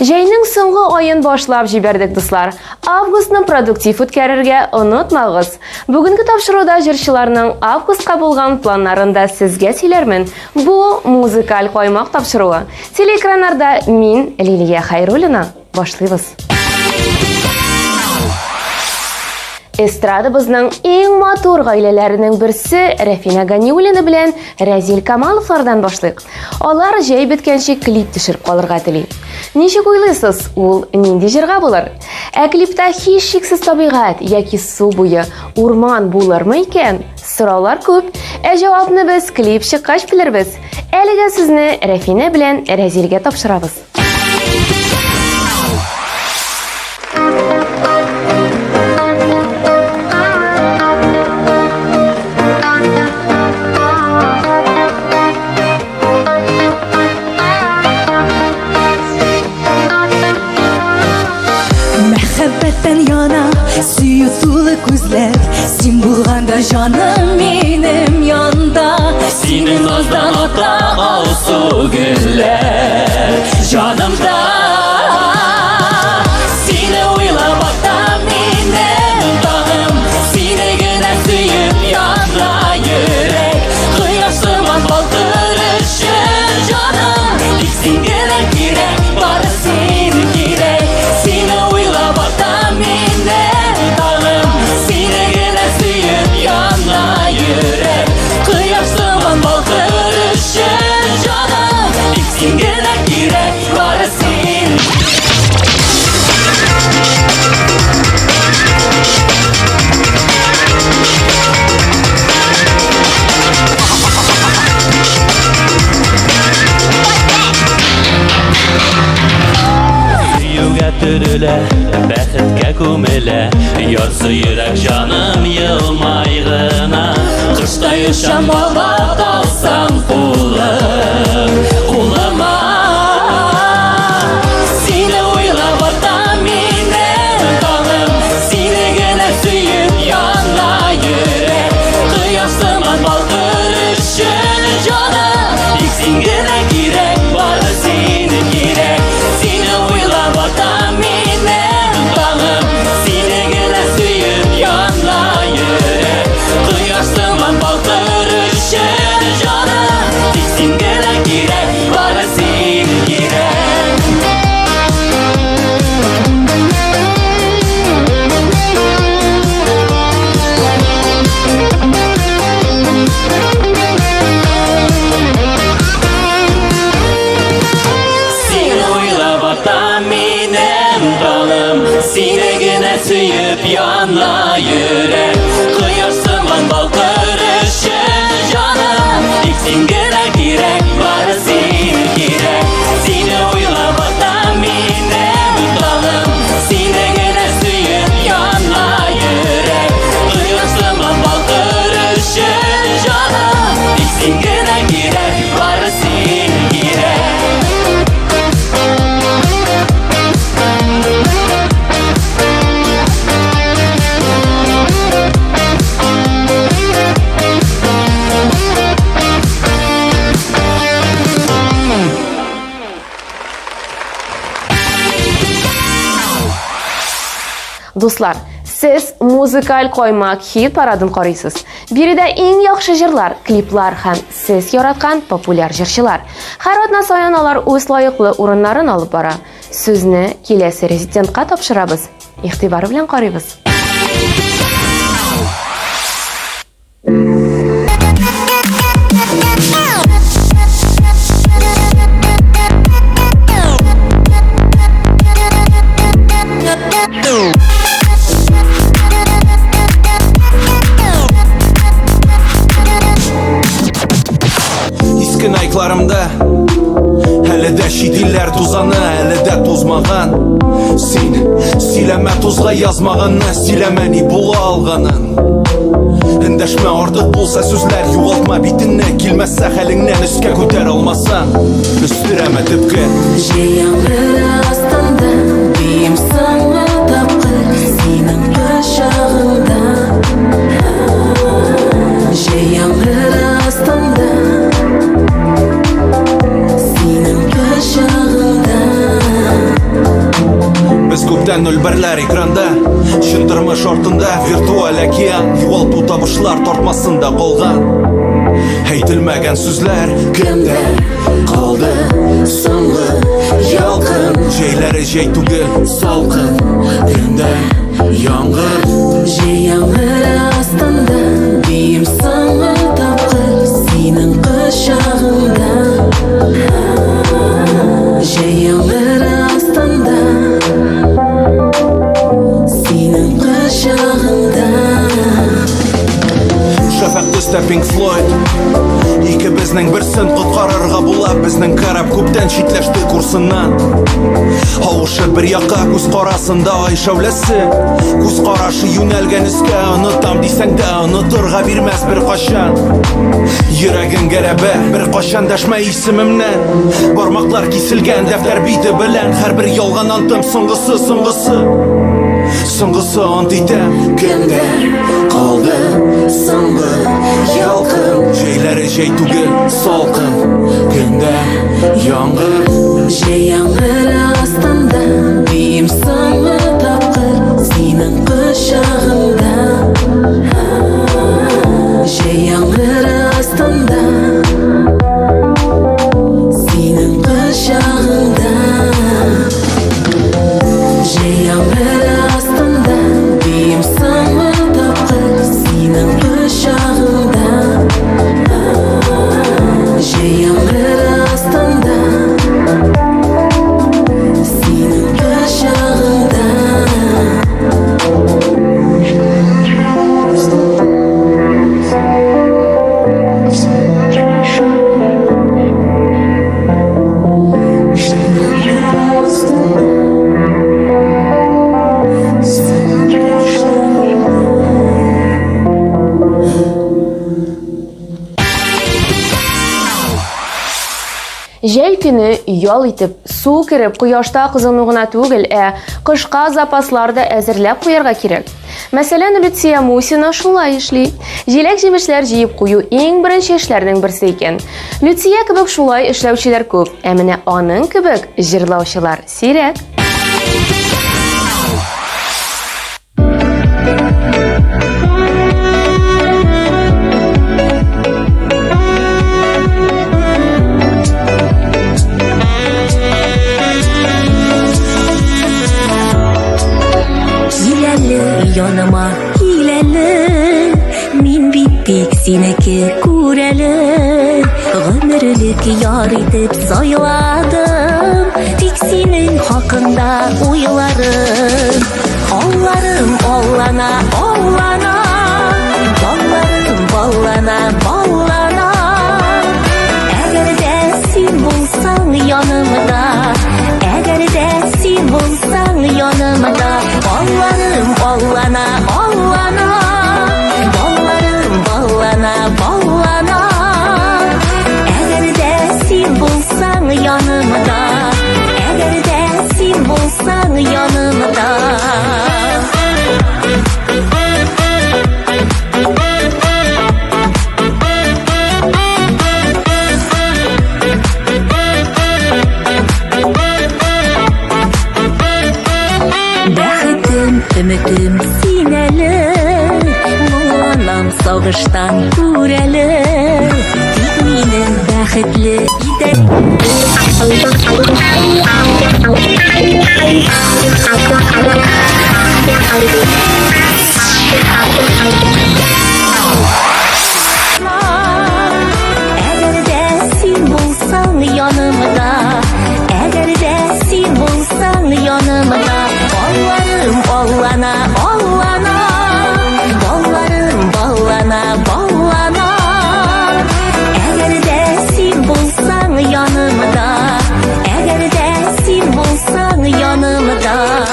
Жайның соңғы ойын башлап җибәрдек, дуслар. Августны продуктив үткәрергә онытмагыз. Бүгенге тапшыруда җырчыларның августка булган планнарында сезгә сөйләрмен. Бу музыкаль каймак тапшыруы. Телеэкраннарда мин, Лилия Хайруллина. Башлыйбыз. Эстрадабызның иң матур гаиләләренең берсе Рафина Ганиуллина белән Разил Камаловлардан башлыйк. Алар җәй беткәнче клип төшереп калырга тели. Ничек уйлыйсыз, ул нинди җырга булыр? Ә клипта һичшиксез табигать яки су буе, урман булырмы икән? Сораулар күп, ә җавапны без клип чыккач белербез. Әлегә сезне Рафина белән Разилгә тапшырабыз. Күзләр, син булганда җаным минем янда, синең наздан ата алсу гөлләр җанымда. Сине уйлап ата минем тагым, сине генә сөеп яна йөрәк, кояш сыман балкыр өчен җаным, тик син генә кирәк, бары син кирәк. Сине уйлап ата минем тагым, сине генә сөеп яна йөрәк, кояш сыман балкыр өчен җаным, тик син генә кирәк, бары син. Сөюгә төрелә, бәхеткә күмелә, ярсый йөрәк җаным елмай гына. Кышта ешам балга алсам кулыма, сине уйлап ата минем тагым, сине генә сөеп яна йөрәк, кояш сыман балкыр өчен җаным, тик син генә кирәк, бары син кирәк. Сине уйлап ата минем тагым, сине генә сөеп яна йөрәк, кояш сыман балкыр өчен җаным, тик син генә кирәк, бары син кирәк. Сине уйлап ата минем тагым, сине генә сөеп яна йөрәк, кояш сыман балкыр өчен җаным, тик син генә кирәк, бары син кирәк. Сине уйлап ата минем тагым, сине генә сөеп яна йөрәк, кояш сыман балкыр өчен җаным, тик син генә кирәк, бары син кирәк. Дуслар, сез музыкаль коймак хит парадын карыйсыз. Биредә иң яхшы җырлар, клиплар һәм сез яраткан популяр җырчылар. Һәр атна саен алар үз лаеклы урыннарын алып бара. Сүзне киләсе резидентка тапшырабыз. Игътибар белән карыйбыз. Ayıklarımda hələ də şidillər tuzanı, hələ də tozmağan. Sin, siləmə tozğa yazmağını, siləməni bula alğanın. Əndəşmə artıq bolsa sözlər yuvaltma bitinə, kilməzsə xəlindən üskə көтər almasan, üstürəmə tıpqı. Yağmur astında, deyim sana tapqır, senin başağın. берләр экранда Шын тормыш ортында виртуаль океан Югалту табышлар тартмасында калган Әйтелмәгән сүзләр Кемдә калды соңгы ялкын Җәйләре җәй түгел салкын Көндә яңгыр Җәй яңгыры астында Бием соңгы тапкыр Синең кочагыңда Җәй яңгыры астында Синең кочагыңда Шәфәкъ төстә Pink Floyd Икебезнең берсен коткарырга була Безнең карап күптән читләште курсыннан Авышы бер якка күз карасында ай шәүләсе Күз карашы юнәлгән өскә Онытам дисәң дә онытырга бирмәс бер качан Йөрәгең гәрәбә бер качан дәшмә исемемнән Бармаклар киселгән дәфтәр бите белән Һәрбер ялган антым соңгысы Соңгысы ант итәм Кемдә калды соңгы ялкын Җәйләре җәй түгел салкын Көндә яңгыр Җәй яңгыры астында Бием соңгы тапкыр Синең кочагыңда Җәй яңгыры астында Синең кочагыңда Җәй яңгыры астында Бием соңгы тапкыр Синең кочагыңда Җәй яңгыры астында Синең кочагыңда Җәй көне ял итеп, су кереп, кояшта кызыну гына түгел, кышка запасларды әзерләп куярга кирәк. Мәсәлән, Люция Мусина шулай эшли. Җиләк-җимешләр җыеп кую иң беренче эшләрнең берсе икән. Люция кебек шулай эшләүчеләр күп, ә менә аның кебек җырлаучылар сирәк. Yanıma hileli Min bittik sineki kureli Gönürlük yar edip sayladım Tik senin hakkında uylarım Ağlarım ollana ollana Ballarım ballana ballana Eğer de sen bulsan yanımda Eğer de sen bulsan yanımda Ballarım ballana ballana Ballarım ballana ballana Eğer de sen bulsan yanımda Eğer de sen bulsan yanımda Ümitim sineli Muğlanam sağıştan kureli Tek minin bəxtli idək Əgər də sen bulsan yanımda Əgər də sen bulsan yanımda Ballarım ballana ballana Ballarım ballana ballana Eğer de sen bulsan yanımda Eğer de sen bulsan yanımda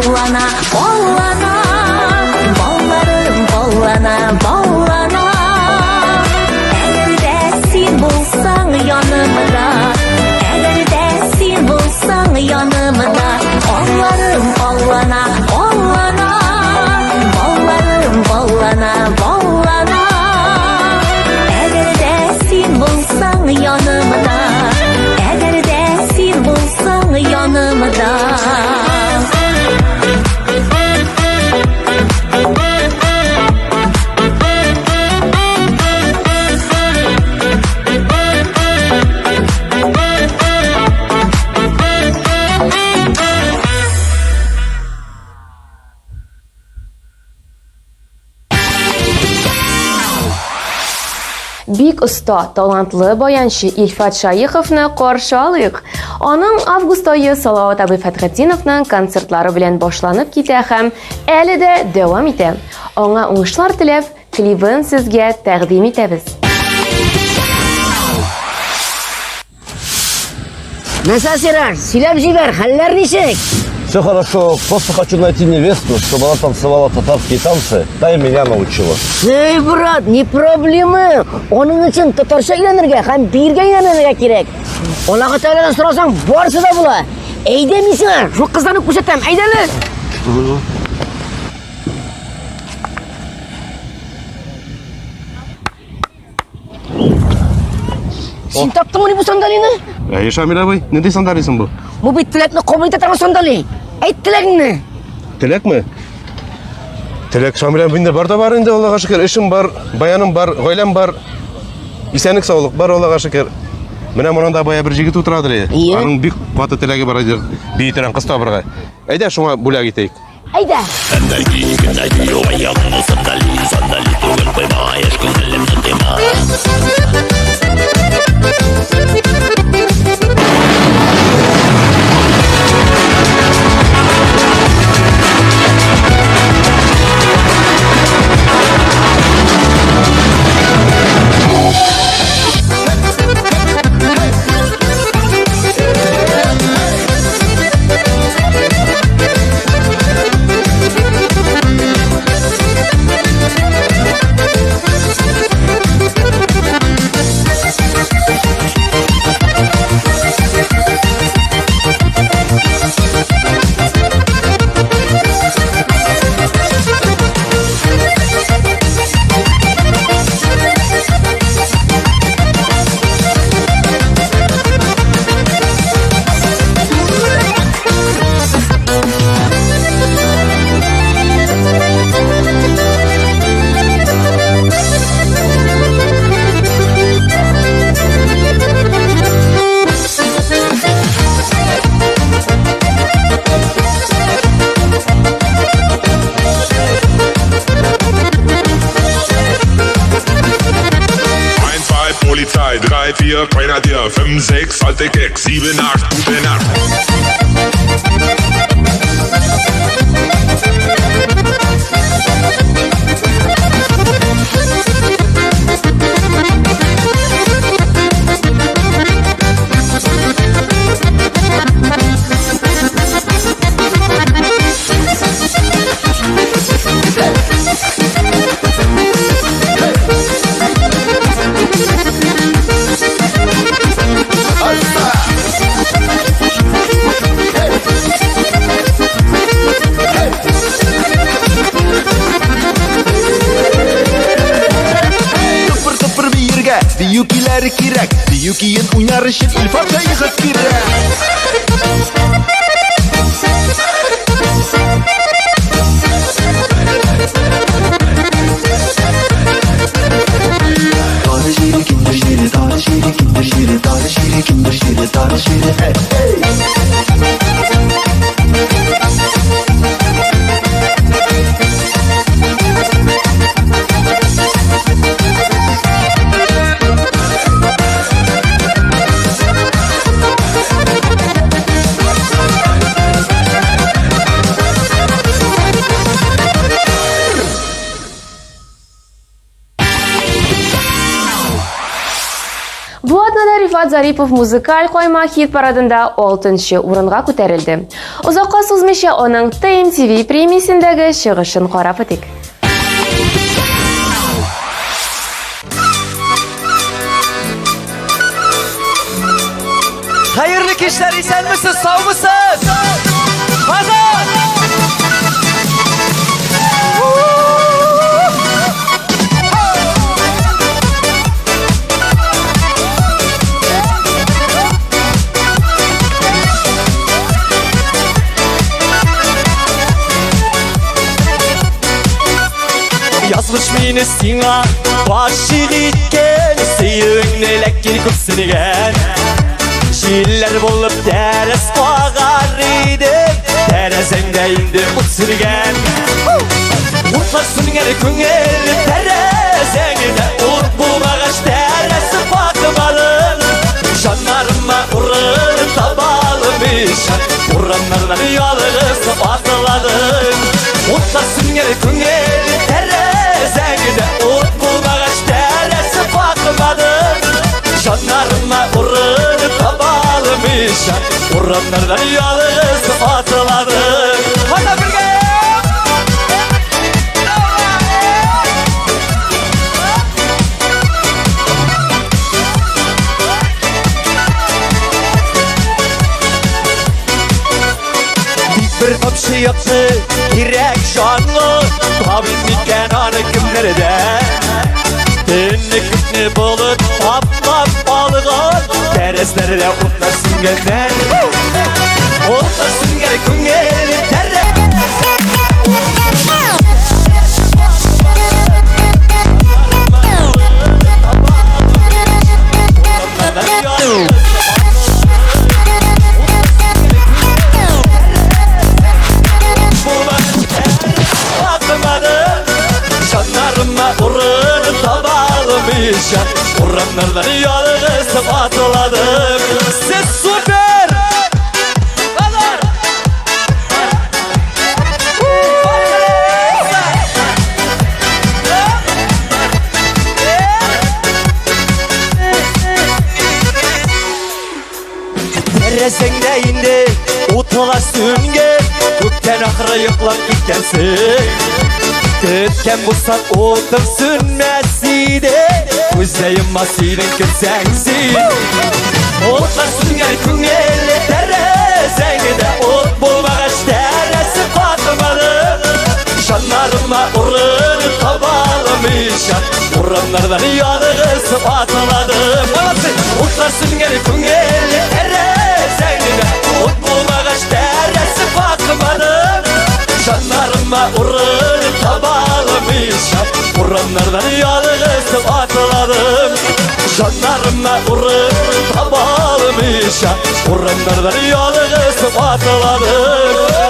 Ballana, ballana, ballarım ballana, ballana Eğer de sen bulsan yanımda Eğer de sen bulsan yanımda Ballarım ballana бик оста, талантлы баянчы Илфат Шайыховны каршы алыйк. Аның август айы Салават абый Фәтхетдиновның концертлары белән башланып китә һәм әле дә дәвам итә. Аңа уңышлар теләп, клибын сезгә тәкъдим итәбез. Месасирар, сөйләп җибәр, хәлләр ничек? Все хорошо, просто хочу найти невесту, чтобы она танцевала татарские танцы, да и меня научила. Эй, брат, не проблема. Оның өчен татарча өйрәнергә һәм биргә өйрәнергә кирәк. Аллаһы Тәгаләдән сорасаң, барысы да була. Әйдә мин сиңа шул кызларны күрсәтәм, әйдәле. Син таптыңмы бу сандалияны? Шамил абый, нендей сандалисың бу? Бу бит теләкне кабул итә торган сандали. Әйт теләгеңне. Теләкме? Теләк Шамил абыйда бар да бар инде, Аллаһка шөкер, эшем бар, баяным бар, гаиләм бар. Исәнлек саулык бар, Аллаһка шөкер. Менә монда бая бер җигет утырадыр. Аның бик каты теләге бар иде, биетерән кыз табырга. Әйдә шуңа бүләк итәйек. Әйдә. Polizei, 3, 4, Grenadier, 5, 6, alte Keks, 7, 8, gute Nacht. Büyükler kirek, büyüklerin oynar için İlfat Şayıhov kirek. Бу атнада Рифат Зарипов музыкаль кайма хит парадында 6-нчы урынга күтәрелде. Озакка сузмыйча аның TMTV премиясендәге чыгышын карап үтик. Hayırlı kişler, isen misin, sağ mısın? Hazır! Yazmış meni sina Başık etken Seyüğünü lekkini kupsinigen Şiiller bolup dərəs qoğar idim Dərəzəndə indi utsirgen Urtlarsın geri küngel Dərəzəngdə Urt bu ağaçda Uğranlardan yalğız atıladın Utlasın geri küngeli terezengide Ut bulmağaç teresi bakmadın Canlarıma uğrunu tabalmışa Uğranlardan yalğız atıladın Hadi birge! Bir topşu yaptı direk şanlı Tabi mikenanı kimlerde Dinli kütni bulut Tapmap balığa Tereslerde utlasın genden Utlasın geri küngeli terre Uğrunu tabalmışa Uğranlardan yalğız atıladım Siz süper! Kadar! Teresengde indi Utula sünge Gökten ahıra yıklak gitkensin Tütken bu sat otur sünmesiydi Gözleyim masinin kırsensin Otlar sünger küngeli terezengide Ot bulmağaç teresi patmadı Şanlarıma uğrunu tabalmışa Uğranlardan yalğız atıladım Otlar sünger küngeli terezengide Ot bulmağaç teresi patmadı Şanlarıma uğrunu tabalmışa Uğranlardan yalğız atıladım Şanlarıma uğrunu tabalmışa Uğranlardan yalğız atıladım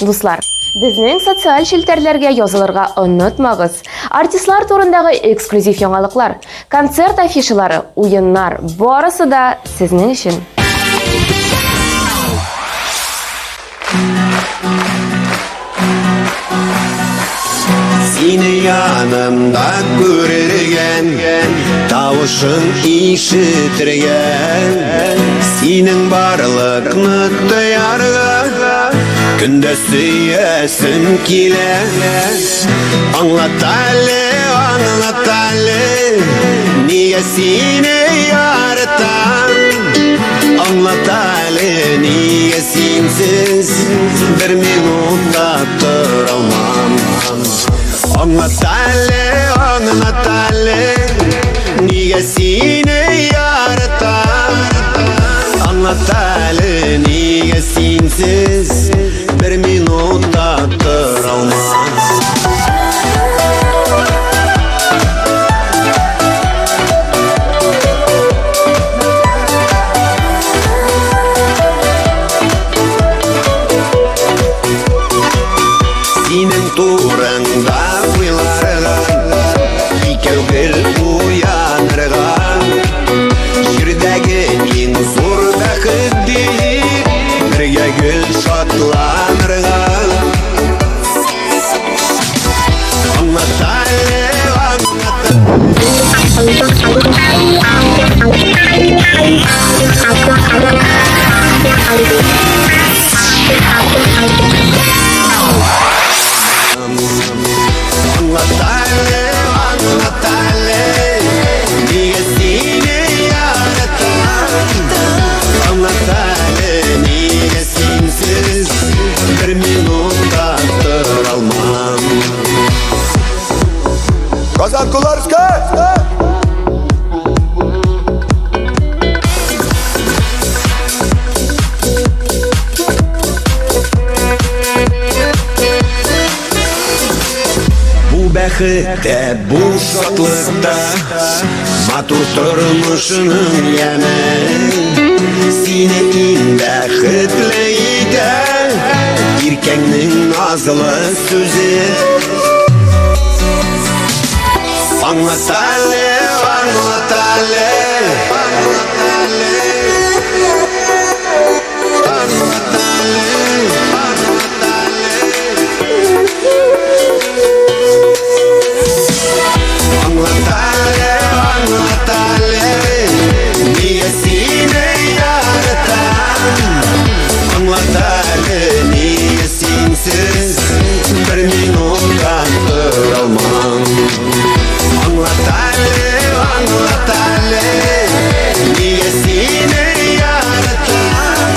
Dostlar, bizning sotsial shelterlarga yozilirga unutmag'iz. Artistlar turundagi eksklyuziv yangiliklar, konsert afishalari, o'yinlar borisi da sizning uchun. Seni yanımda görürgen Tavuşun işitirgen Senin barlıkını duyarga Günde süyesim kile Anlat Ali Niye seni yaratan Anlat Ali niye sensiz Bir minuta duramam Anlat Ali Niye seni yaratan Anlat Ali niye sensiz Bir minuta duramam Senin turunda uylarga İkevgil uyanırga Jirdagi en zor baxtdir Birga gül şotlanırga Anlat Ali, Bir minuta duralmam бәхеттә, bu шатлыкта, матур тормышының яме, сине иң бәхетле итә, иркәңнең назлы сүзе. Аңлат әле, аңлат әле, bir minutda duralmam. Anlat әле, niye seni yaratan?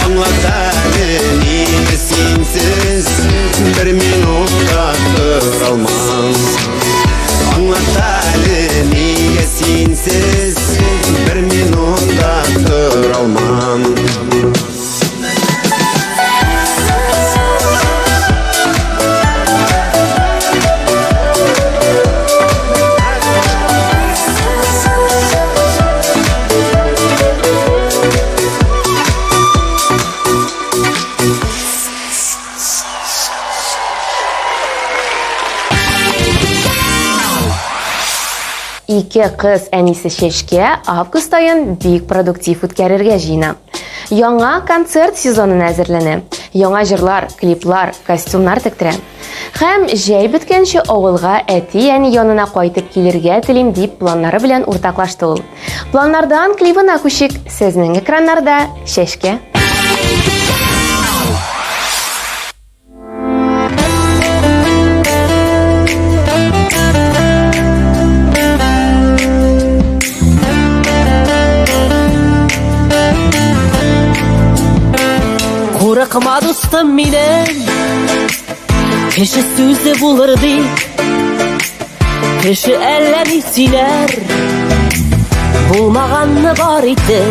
Anlat әле, niye sensiz bir minutda duralmam. Anlat әле, niye sensiz bir minutda duralmam. Ике кыз әнисе Чәчкә август айын бик продуктив үткәрергә җыена. Яңа концерт сезонына әзерләнә. Яңа җырлар, клиплар, костюмнар тектерә. Һәм җәй беткәнче авылга әти-әни янына кайтып килергә телим дип планнары белән уртаклашты ул. Планнардан клибына күчик. Сезнең экраннарда Чәчкә. Курыкма дустым минем, кеше сүзе булыр ди, кеше әллә ни сөйләр, булмаганны бар иде.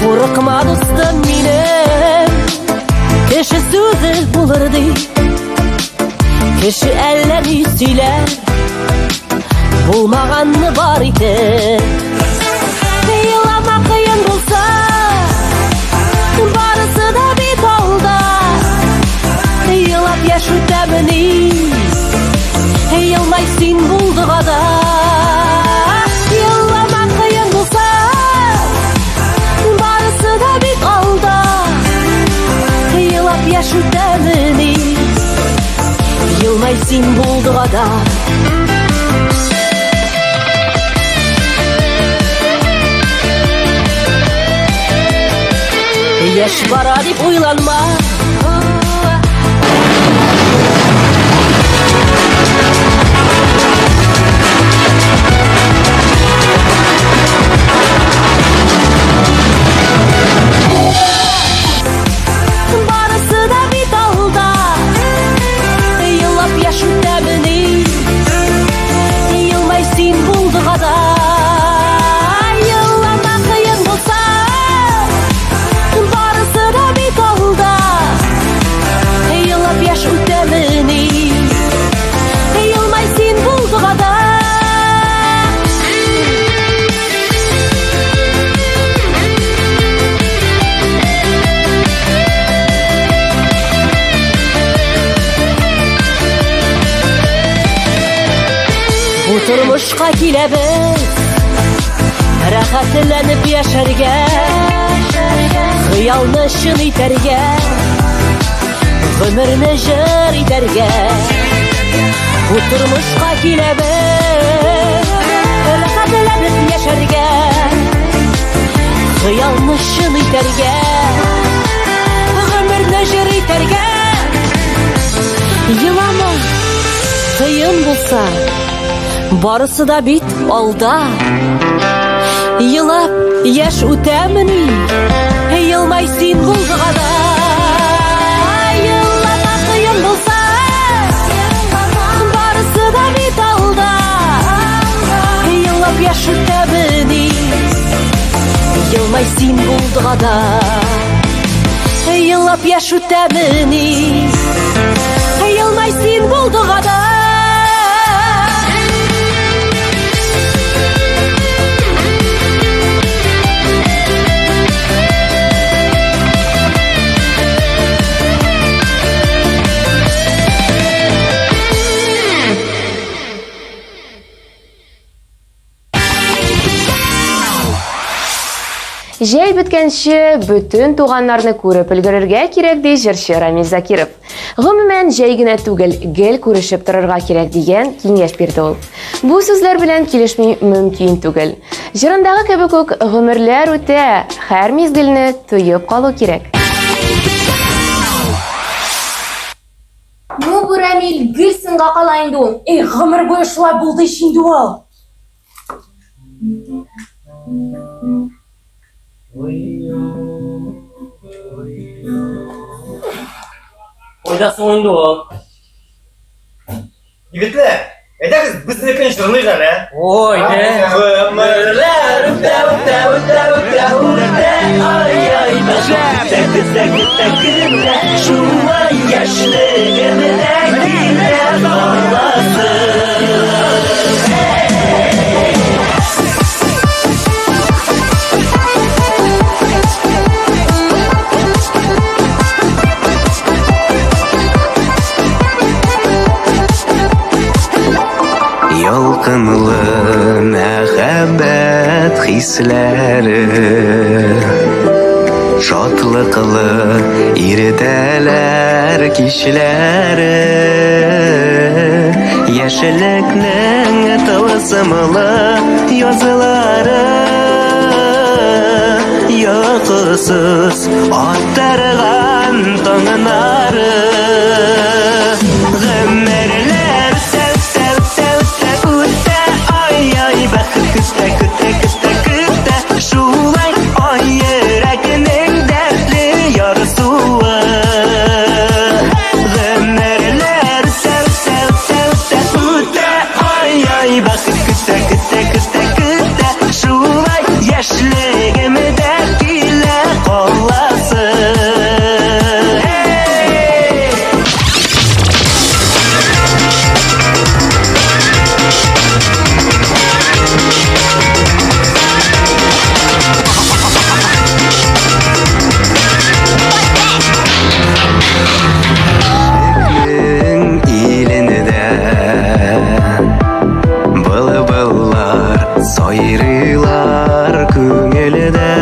Курыкма дустым минем, кеше сүзе булыр ди, кеше әллә ни сөйләр, булмаганны бар иде. Елама кыен булса, барысы да бит алда, елап яшь үтәмени, елмай син булдыгада. Елама кыен булса, барысы да бит алда, елап яшь үтәмени, елмай син булдыгада. Яшь бара дип уйланма, барысы да бит алда, елап яшь үтәмени, елмай син булдыгада. Елама кыен булса, барысы да бит алда, елап яшь үтәмени, елмай син булдыгада. Бу тормышка киләбез, рәхәтләнеп яшәргә, хыялны чын итәргә, гомерне җыр итәргә. Бу тормышка киләбез, рәхәтләнеп яшәргә, хыялны чын итәргә, гомерне җыр итәргә. Елама кыен булса, барысы да бит алда, елап яшь үтәмени, елмай син булдыгада. Елама кыен булса, барысы да бит алда, елап яшь үтәмени, елмай син булдыгада. Елап яшь үтәмени, Yılmay sen bulduk adam. Жәй біткенше бүтін туғанларны көріп үлгірерге керек дей жыршы Рамил Закиров. Ғымымен жәй генә түгел, гел күрешіп тұрырға керек деген кеңеш берді ол. Бұл сөзлер білән келешмей мүмкін түгел. Жырындағы кебек үк ғымырлар өте, һәр мезгілні түйіп қалу керек. Ну, bu Рамил, гүлсін қақалайынды ол. Ғымыр бойы шылай болды ішінді ол. Ойдасың ойынды ол. Егітлі, әйдәңіз біздің екен жырны жар, ә? Ой, ғымырлар үтә, үтә, үтә, үтә, үтә, ай-ай, бәжәп, тәкі-тәкі-тәкі-тә, шулай яшьлегімдә килә қаласың. Ялкынлы мәхәббәт хисләре, шатлыклы иртәләр кичләре, яшьлекнең тылсымлы язылары, йокысыз аттырган таңнары, гомерләр шулай ай йөрәгенең дәртле ярсуы, гомерләр үтә, ай-ай, бәхет көтә, шулай яшьлегемдә килә каласың. Сайрыйлар күңелдә,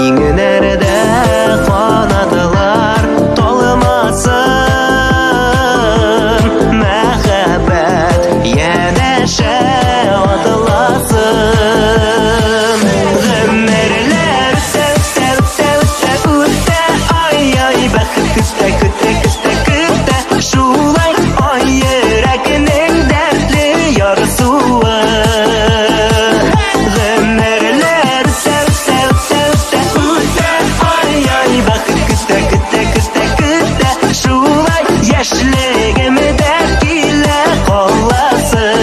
иңнәрдә канатлар талмасын, мәхәббәт янәшә атласын, гомерләр үтә, ай-ай, бәхет көтә, шулай ай йөрәгенең дәртле ярсуы. Яшьлегемдә килә каласың.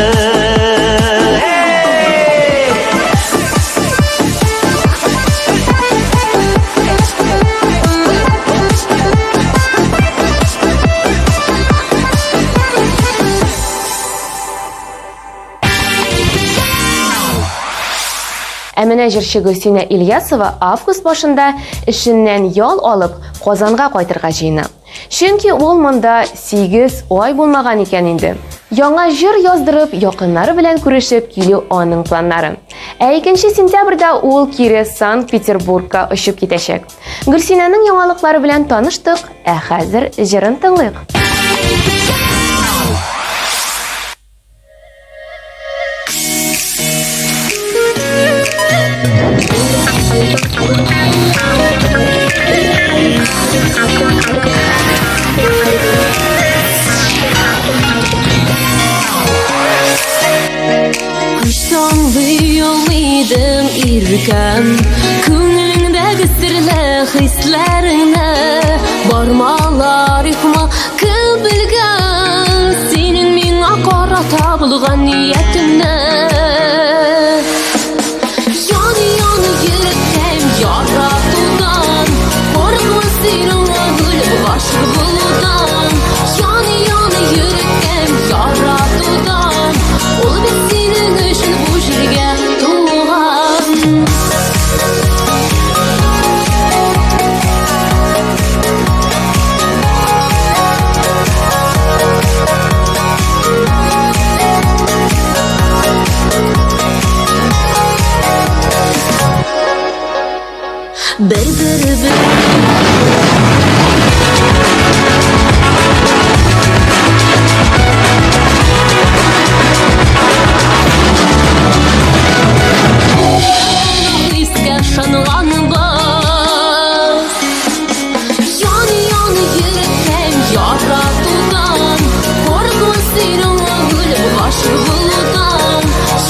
Әмінә җырчы Гөлсинә Ильясова август башында эшеннән ял алып Казанга кайтырга җыена. Чөнки ул монда 8 ай булмаган икән инде. Яңа җыр яздырып, якыннары белән күрешеп килү аның планнары. 2 сентябрьдә ул кире Санкт-Петербургка очып китәчәк. Гөлсинәнең яңалыклары белән таныштык, ә хәзер җырын тыңлыйк. Yollaydım irkam, ko'nglingdagi sirli hislaringni bormalar yuqma kim bilgan, sening menga qarata bo'lgan niyatimni. Yoni yurakdan yaratuvdan, qo'rqma sening o'g'il boshqa bo'lgan. bir Iske şanılan bas Yani yürekten yaratudan Korkma senin ağır başı buludan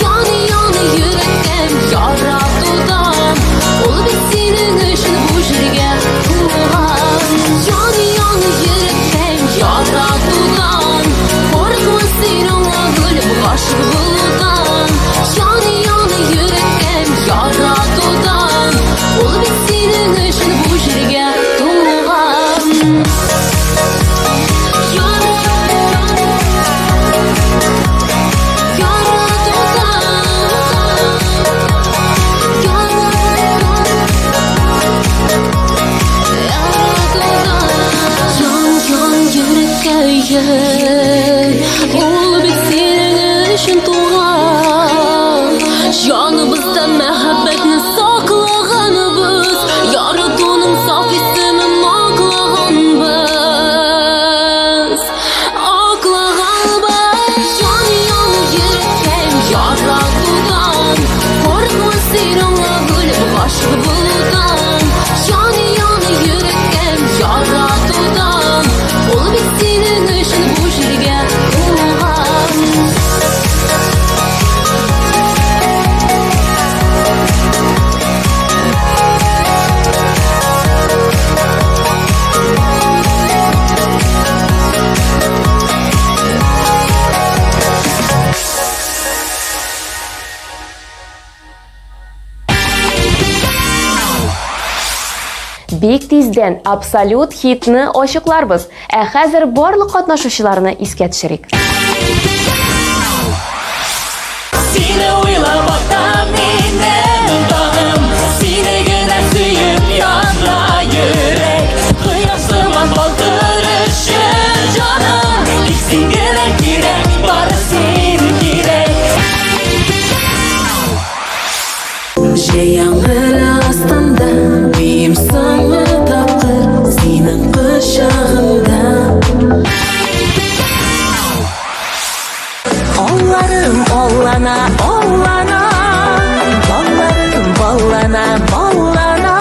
Yani yürekten yaratudan Ol bitsenin ışın bu jirge tuğan Yani yürekten yaratudan Korkma senin ağır başı buludan Yani yürekten yaratudan Ol bitsenin ışın bu jirge tuğan Ol bitsenin ışın tuğan Canımızda mehabbetini saklağanımız Yaradanın saf ismini aklağanımız Aklağanımız Yani yürekten yaratıdan Korkma senin ağır başı buludan Yani yürekten yaratıdan Ol bitsenin ışın bu jirge tuğan Бик тиздән абсолют хитны ачыкларбыз. Ә хәзер барлык катнашучыларны искә төшерик. Seni uylabakta benim canım Seni gene suyup yana yürek Kıyasıman baldırışı canım İksin gerek gerek bari seni gerek Yağmur astında Beyim sana tapır Senin kışağında Ollarım ollana ollana Ballarım ballana ballana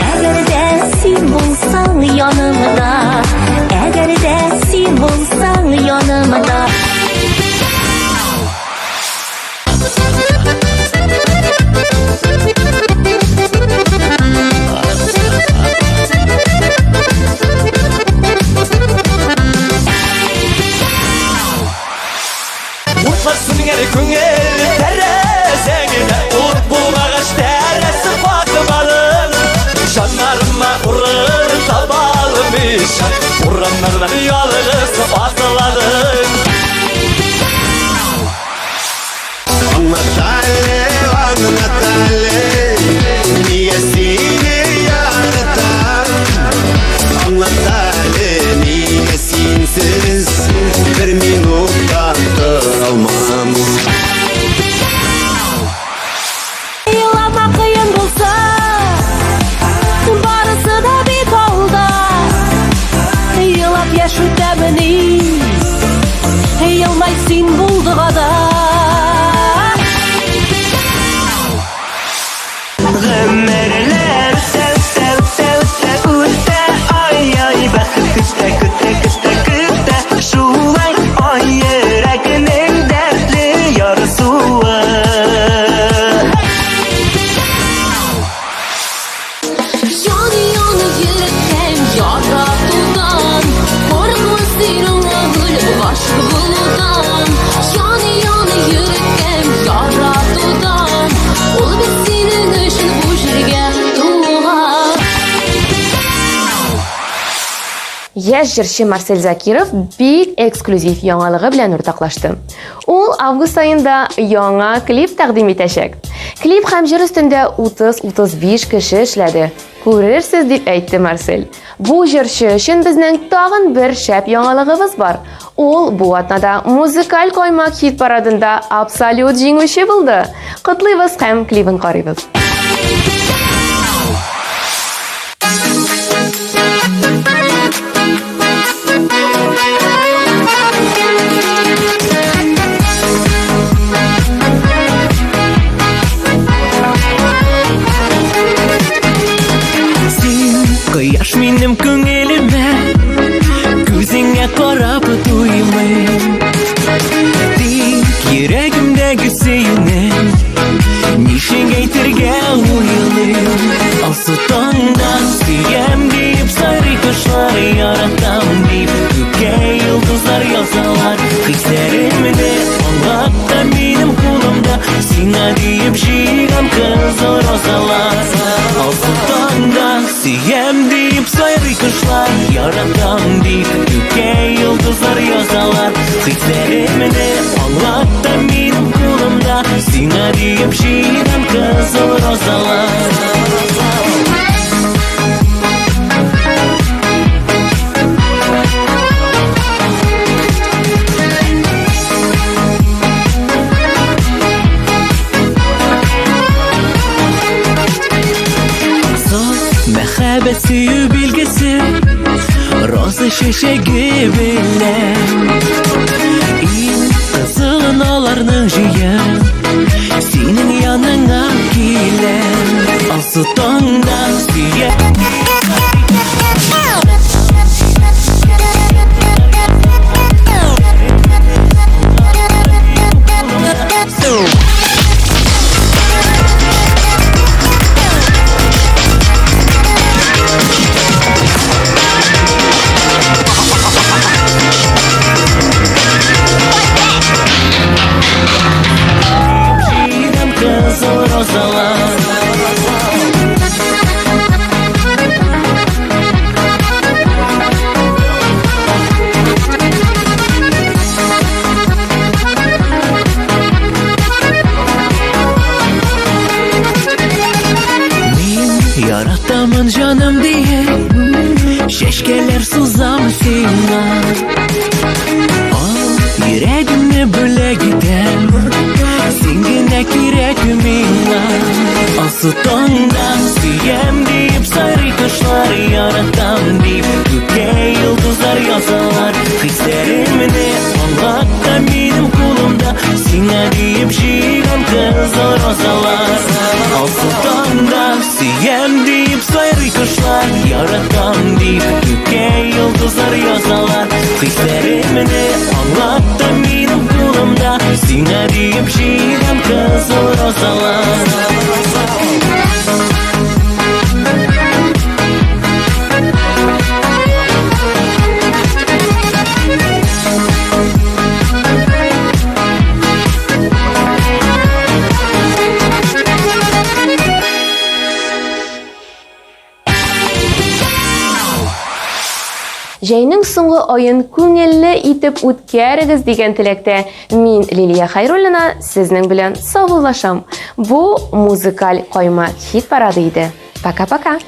Eğer de sen bulsan yanımda Eğer de sen bulsan yanımda Mutlasın geri köngel terezengine Ut bulmağaç teresi bakmalım Canlarıma urur tabalmış Uranlardan yalğız basıladım Anlatale Niye seni yaratan Anlatale niye sensiz Bir minuttan duralmam Yılama kıyın bulsa Barısı da bir kolda Yılap yaş ötemini Yılmay sen bulduğu da Ömerler sev sev sev sev Ütte ay ay bakıp küste kütte küste küste Şulay ay yüreğinin dertli yarısı Yani yürekten yaratudan Korkma senin ağır başı buludan Yani yürekten yaratudan Ol bitsenin ışın bu jirge tuğan Яшь җырчы Марсель Закиров бик эксклюзив яңалыгы белән уртаклашты. Ул август айында яңа клип тәкъдим итәчәк. Клип һәм җыр өстендә 30-35 кеше эшләде. Күрерсез дип әйтте Марсель. Бу җырчы өчен безнең тагын бер шәп яңалыгыбыз бар. Ул бу атнада музыкаль каймак хит парадында абсолют җиңүче булды. Котлыйбыз һәм клибын карыйбыз. Yüreğimdeki seni Nişin geytirge uyulayım Asıtandan siyem deyip sarı kuşlar yaratam deyip Göke yıldızlar yazalar Hislerimde Allah'ta benim kulumda Sina deyip şiram kızıl rozalar Asıtandan siyem deyip sarı kuşlar yaratam deyip Göke yıldızlar yazalar Hislerimde Allah'ta benim kulumda Sina deyip şiram kızıl rozalar Mehabet suyu bilgisi Roza şeşegi bilen İn kızılın olarının jiya Senin yanına gilen Asıtondan siye Yaratamın canım diye Şeşkeler suzam sina Al yüreğimle böyle gider Singine kirek minna Asıtondan siyem deyip sarı kuşlar yaratam deyip Göke yıldızlar yazalar Hislerimde Allah'ta benim kulumda Sina deyip şiram kızıl rozalar Asıtondan siyem deyip sarı kuşlar yaratam deyip Göke yıldızlar yazalar Hislerimde Allah'ta benim kulumda Sina deyip şiram kızıl rozalar Жайның соңгы айын күңелле итеп үткәрегез дигән теләктә мин Лилия Хайруллина сезнең белән саубуллашам. Бу музыкаль кайма хит парады иде. Пока-пока.